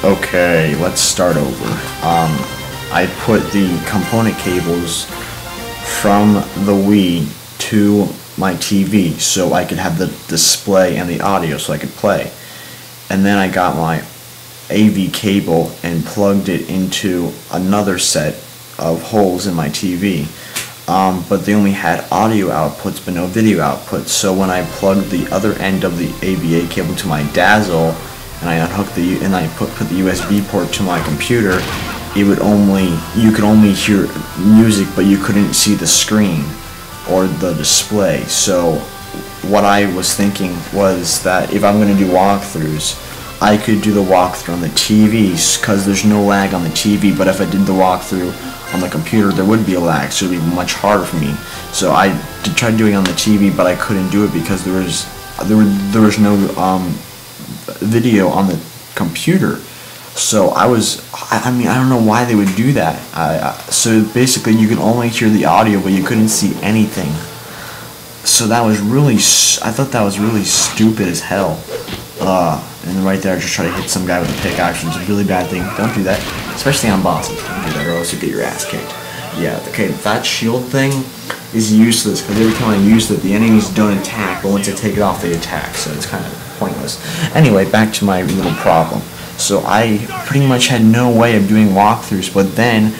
Okay, let's start over. I put the component cables from the Wii to my TV so I could have the display and the audio so I could play. And then I got my AV cable and plugged it into another set of holes in my TV. But they only had audio outputs but no video outputs. So when I plugged the other end of the AVA cable to my Dazzle and I unhooked put the USB port to my computer, you could only hear music, but you couldn't see the screen or the display. So what I was thinking was that if I'm going to do walkthroughs, I could do the walkthrough on the TVs because there's no lag on the TV, but if I did the walkthrough on the computer, there would be a lag, so it would be much harder for me. So I tried doing it on the TV, but I couldn't do it because there was no video on the computer. So I don't know why they would do that. So basically you could only hear the audio but you couldn't see anything. So that was I thought that was really stupid as hell. And right there I just try to hit some guy with a pickaxe, which is a really bad thing. Don't do that, especially on bosses. Don't do that or else you get your ass kicked. Yeah, okay, that shield thing is useless because every time I use it the enemies don't attack, but once I take it off they attack, so it's kind of pointless. Anyway, back to my little problem. So I pretty much had no way of doing walkthroughs, but then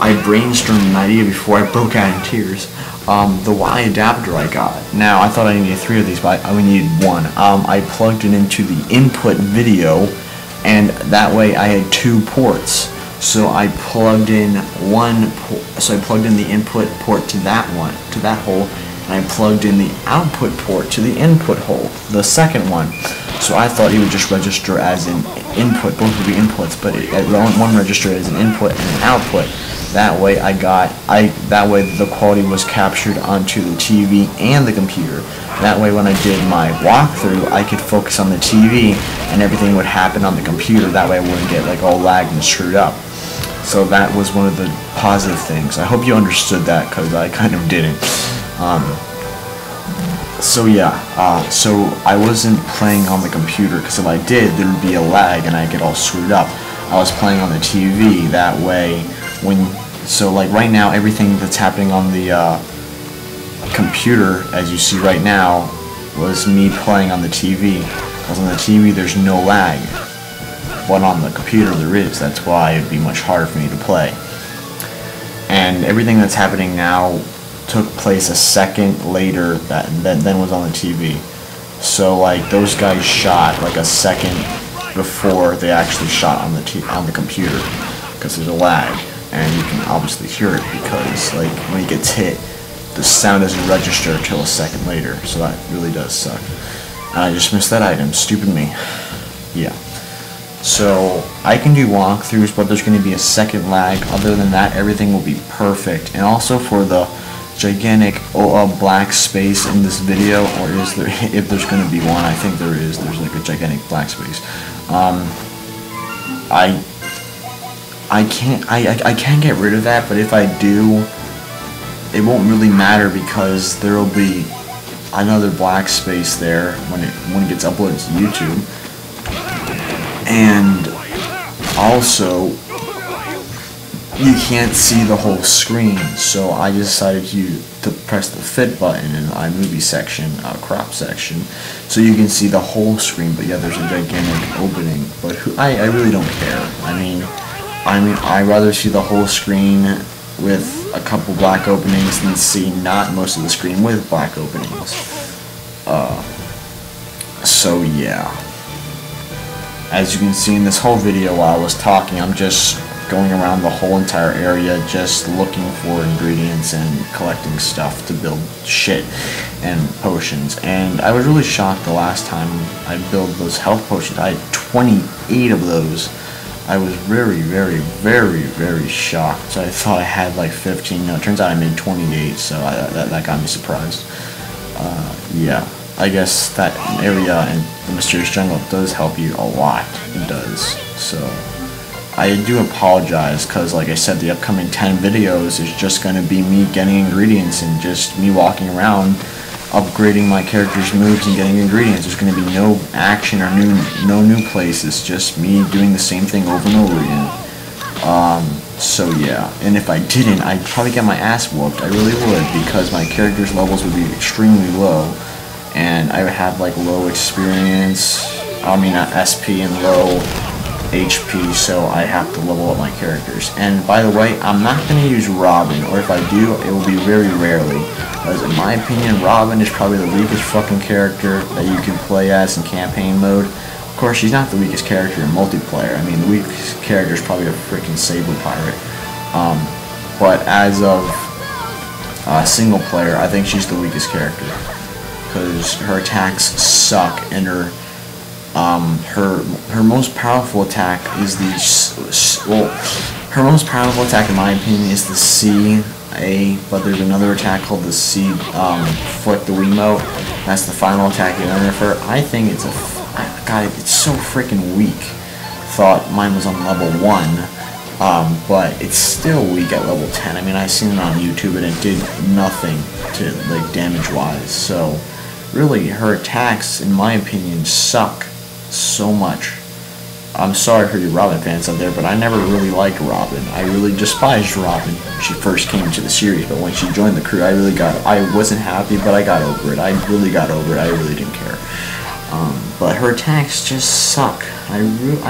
I brainstormed an idea before I broke out in tears. The Y adapter I got. Now, I thought I needed 3 of these, but I only needed 1. I plugged it into the input video, and that way I had 2 ports. So I plugged in the input port to that hole, and I plugged in the output port to the input hole, the second one. So I thought it would just register as an input, both would be inputs, but one registered as an input and an output. That way the quality was captured onto the TV and the computer. That way when I did my walkthrough, I could focus on the TV and everything would happen on the computer. That way I wouldn't get like all lagged and screwed up. So that was one of the positive things. I hope you understood that because I kind of didn't. So yeah, so I wasn't playing on the computer because if I did, there would be a lag and I'd get all screwed up. I was playing on the TV. That way, so like right now, everything that's happening on the computer, as you see right now, was me playing on the TV. Because on the TV, there's no lag, but on the computer there is. That's why it'd be much harder for me to play. And everything that's happening now took place a second later than was on the TV. So like those guys shot like a second before they actually shot on the computer because there's a lag, and you can obviously hear it because like when he gets hit, the sound doesn't register until a second later. So that really does suck. And I just missed that item. Stupid me. Yeah. So I can do walkthroughs, but there's going to be a second lag. Other than that, everything will be perfect. And also for the gigantic black space in this video, or is there, if there's going to be one, I think there is, there's like a gigantic black space. I can't get rid of that, but if I do, it won't really matter because there will be another black space there when it gets uploaded to YouTube. And also you can't see the whole screen, so I decided to press the fit button in the iMovie section, crop section, so you can see the whole screen. But yeah, there's a gigantic opening, but I really don't care. I mean, I'd rather see the whole screen with a couple black openings than see not most of the screen with black openings. So yeah, as you can see in this whole video while I was talking, I'm just going around the whole entire area just looking for ingredients and collecting stuff to build shit and potions. And I was really shocked the last time I built those health potions. I had 28 of those. I was very, very, very, very shocked. So I thought I had like 15. No, it turns out I made 28, so that got me surprised. Yeah, I guess that area in the Mysterious Jungle does help you a lot. It does. So I do apologize because, like I said, the upcoming 10 videos is just going to be me getting ingredients and just me walking around upgrading my character's moves and getting ingredients. There's going to be no action or no new places, just me doing the same thing over and over again. So yeah, and if I didn't, I'd probably get my ass whooped. I really would, because my character's levels would be extremely low, and I would have like low experience, SP and low HP, so I have to level up my characters. And by the way, I'm not going to use Robin, or if I do, it will be very rarely, because in my opinion, Robin is probably the weakest fucking character that you can play as in campaign mode. Of course, she's not the weakest character in multiplayer. I mean, the weakest character is probably a freaking Saber Pirate. But as of single player, I think she's the weakest character, because her attacks suck, and her most powerful attack is her most powerful attack in my opinion is the CA, but there's another attack called the C, Flick the Wiimote. That's the final attack you learn of her. I think it's God, it's so freaking weak. Thought mine was on level 1, but it's still weak at level 10. I mean, I seen it on YouTube and it did nothing to, like, damage-wise. So, really, her attacks, in my opinion, suck so much. I'm sorry for you Robin fans out there, but I never really liked Robin. I really despised Robin when she first came into the series, but when she joined the crew, I wasn't happy, but I got over it. I really got over it. I really didn't care. But her attacks just suck. I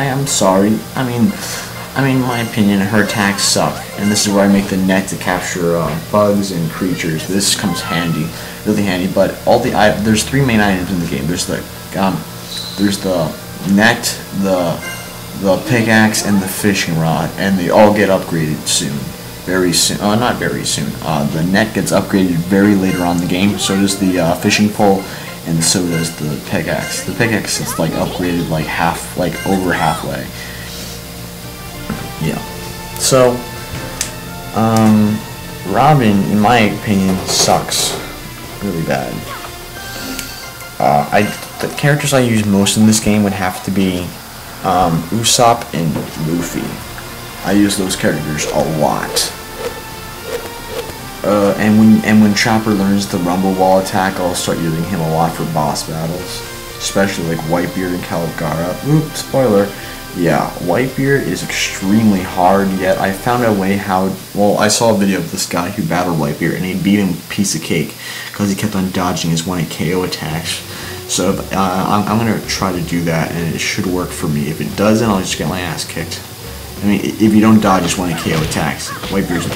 am sorry. I mean, in my opinion, her attacks suck. And this is where I make the net to capture bugs and creatures. This comes handy, really handy. But there's 3 main items in the game. There's the net, the pickaxe, and the fishing rod, and they all get upgraded soon. Very soon. Not very soon. The net gets upgraded very later on in the game. So does the fishing pole. And so does the pickaxe. The pickaxe is like upgraded like over halfway. Yeah. So, Robin, in my opinion, sucks really bad. The characters I use most in this game would have to be Usopp and Luffy. I use those characters a lot. And when Chopper learns the Rumble Wall attack, I'll start using him a lot for boss battles, especially like Whitebeard and Caligara. Oops, spoiler. Yeah, Whitebeard is extremely hard, yet I found a way I saw a video of this guy who battled Whitebeard, and he beat him a piece of cake, because he kept on dodging his 1-hit KO attacks. So I'm going to try to do that, and it should work for me. If it doesn't, I'll just get my ass kicked. I mean, if you don't dodge his 1-hit KO attacks, Whitebeard's